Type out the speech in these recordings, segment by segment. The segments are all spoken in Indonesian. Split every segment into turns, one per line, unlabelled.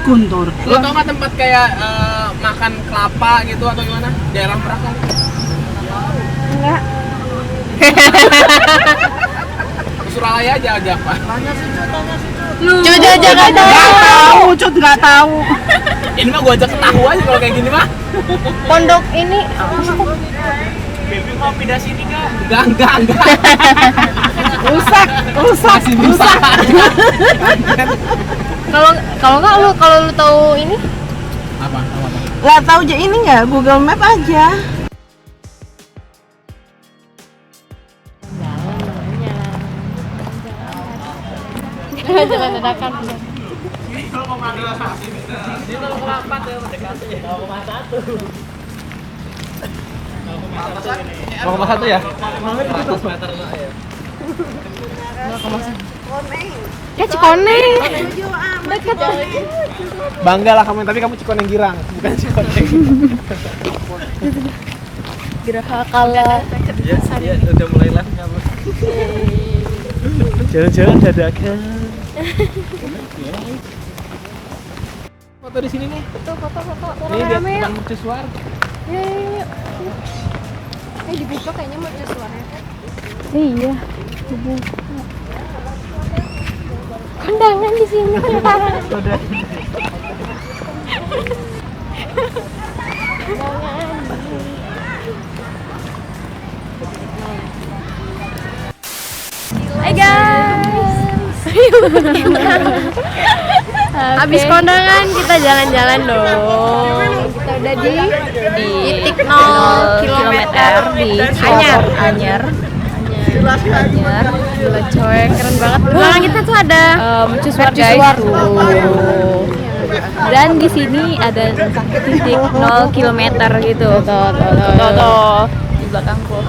Guntur.
Lo tau nggak tempat kayak makan kelapa gitu atau gimana? Daerah Merak kan?
Enggak.
Ke Suralaya aja Pak.
Cut aja nggak tahu.
Cut nggak tahu.
Ini mah gua ajak ketahu aja kalau kayak gini mah.
Pondok ini
Baby mau pindah sini nggak? Enggak.
Rusak.
Masih bisa.
kalau lu tahu ini
Apa?
Nggak tahu aja ini nggak Google Map aja.
jalan dadakan.
Kalau mau ngambil asasi bisa. Ini kalau merapat ya mendekati ya. 0,1 ya? 100 meter lah ya.
Ya Cikoneng. Dekat.
Bangga lah kamu, tapi kamu Cikoneng Girang, bukan Cikoneng.
Geraha kala.
Iya, udah mulai live kamu. Jalan-jalan dadakan. Foto di sini nih.
Foto.
Ini dia
Rame-rame
teman
yuk.
mercusuar.
Yuk. Dibuka kayaknya mercusuarnya. Iya. Dibuka. Kondangan di sini kondangan.
Udah.
Hai guys. Habis kondangan kita jalan-jalan dong. Kita udah di titik 0 kilometer di Anyer. Gila coy, keren banget. Belakang kita tuh ada mercusuar guys.
Dan di sini ada titik 0 km gitu. Tuh. Di belakangku.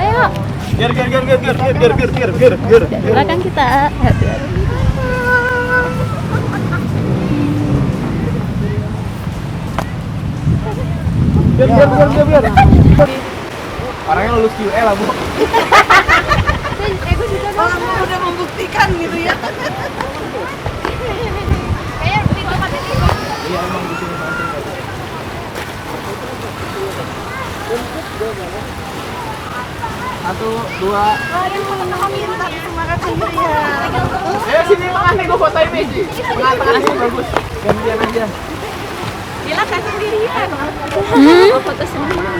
Ayo.
Biar.
Di belakang kita.
Biar. Orangnya lulus QL lah, Bu.
Orang udah membuktikan gitu ya.
Kayaknya di tempat ini.
Iya, emang di sini langsung. Satu, dua. Ayo sini tengah nih, gue fotoin Meji. Tengah sini bagus. Gantian aja.
Gila kan sendirian.
Foto sendiri.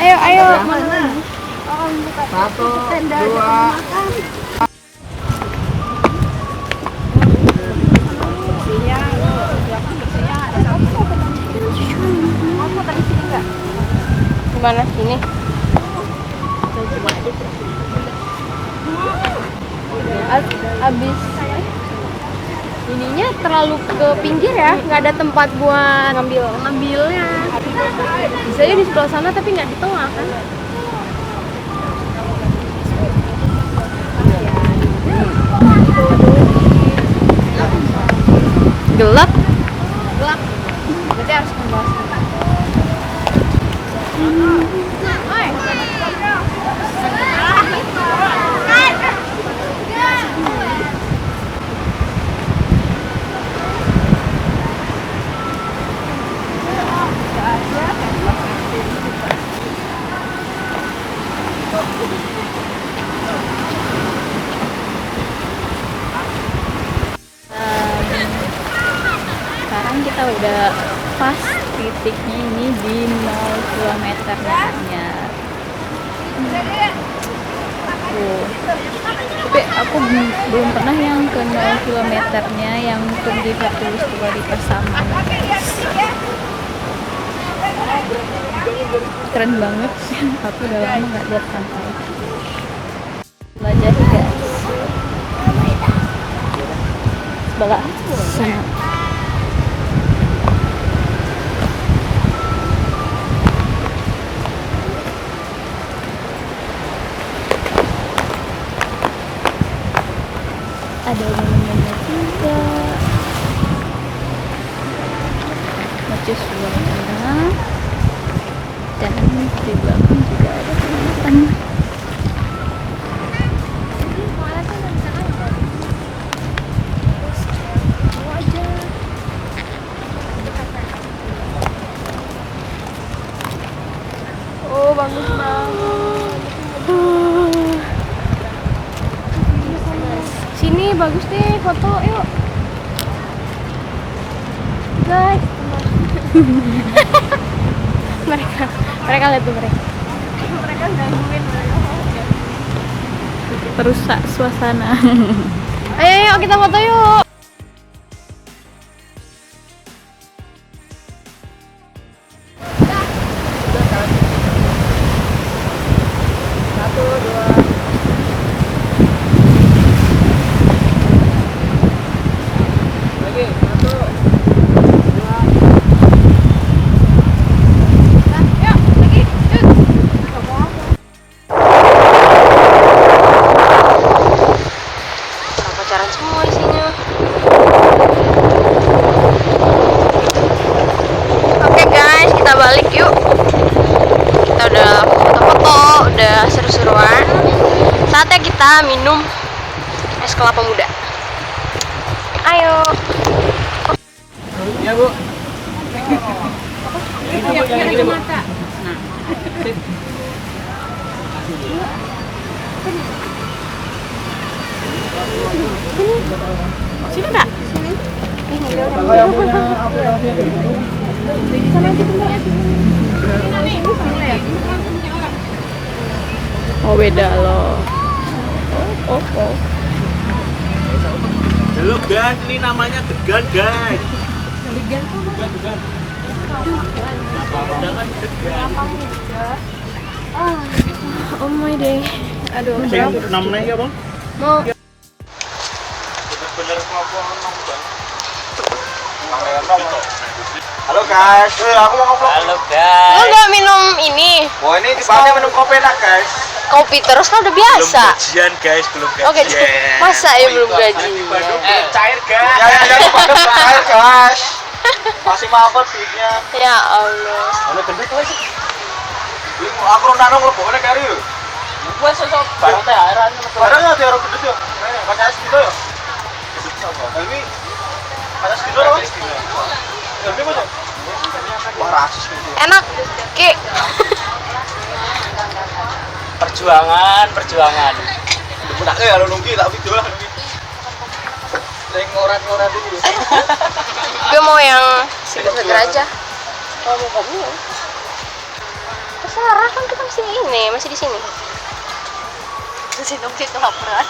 Ayo.
Satu, dua.
Gimana sini? Abis ininya terlalu ke pinggir ya, nggak ada tempat buat ngambilnya. Bisa aja di sebelah sana tapi nggak di tengah kan? Gelap. Berarti harus kembali.
Sekarang kita udah pas titiknya ini di 0 km nya. Tapi aku belum pernah yang ke 0 km nya yang terlihat tulis di Pasaman. Keren banget. Aku udah lama nggak lihat pantai. Belajar guys. Sebelah sana. Ada monumennya juga, mercusuarnya, dan di belakang juga ada pemandangan.
bagus deh, foto yuk. Guys, mereka lihat tuh mereka. Mereka gangguin mereka.
Perusak suasana.
Ayo yuk kita foto yuk. Pacaran semua isinya. Oke guys, kita balik yuk. Kita udah foto-foto, udah seru-seruan. Saatnya kita minum es kelapa muda. Ayo.
Iya, Bu.
Sini Kak. Oh beda loh. Oh.
Halo guys, ini namanya degan guys.
Oh my day. Aduh.
Namanya ya bang?
Mau
Bener-bener kelompok nong bang. Halo guys, aku mau ngevlog. Halo
lu
guys.
nggak minum ini
Wah ini dipakai minum kopi enak guys.
kopi terus kan udah biasa.
Gajian guys, belum gajian.
Oke, masa ya belum gaji?
Cair guys. Jangan pada cair guys. Masih mabot duitnya.
Ya Allah.
Ono gendut wis. Aku nang nglebokne kari lho. Wes sosok barang teh airan. Barang ya diaro gendut yo. Pakai es gitu yo. Helmi. Pakai es gitu lho. Helmi kok. Wah rasis gitu.
Enak, Ki.
Perjuangan. Tak kalau nunggi tak video lah nunggi. Leng ngorat-ngorat dulu.
Gue mau yang seger-seger aja. Kalau mau kopi ya. Terserah kan kita masih di sini. Masih nungguin kelaparan.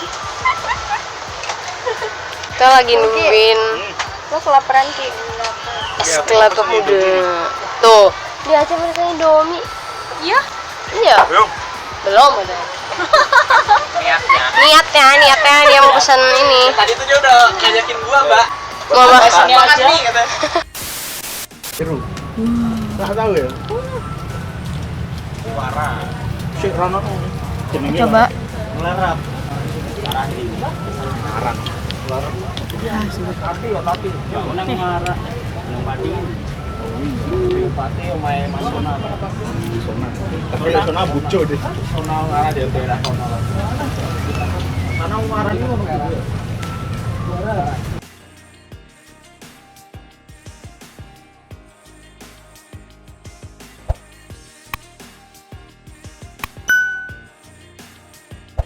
Kita lagi nungguin. Lo kelaparan Ki. Es kelapa muda. Tuh. Dia aja rasanya Indomie. Iya? Iya. Belum ada. Niatnya dia mau pesan ini.
Tadi tuh dia udah ngajakin gua, Mbak.
Mau makan
Ini aja katanya. Seru. Enggak tahu ya. Suara. Sik rono.
Coba.
Melerap. Arang. Arang. Melerap. Ya, tapi. Ya, nang ngarah. Nang padi. Pati omae Mas Sona. Tapi Sona bujo deh. Sona ngarah di daerah kono. Sana warane ngono kuwi.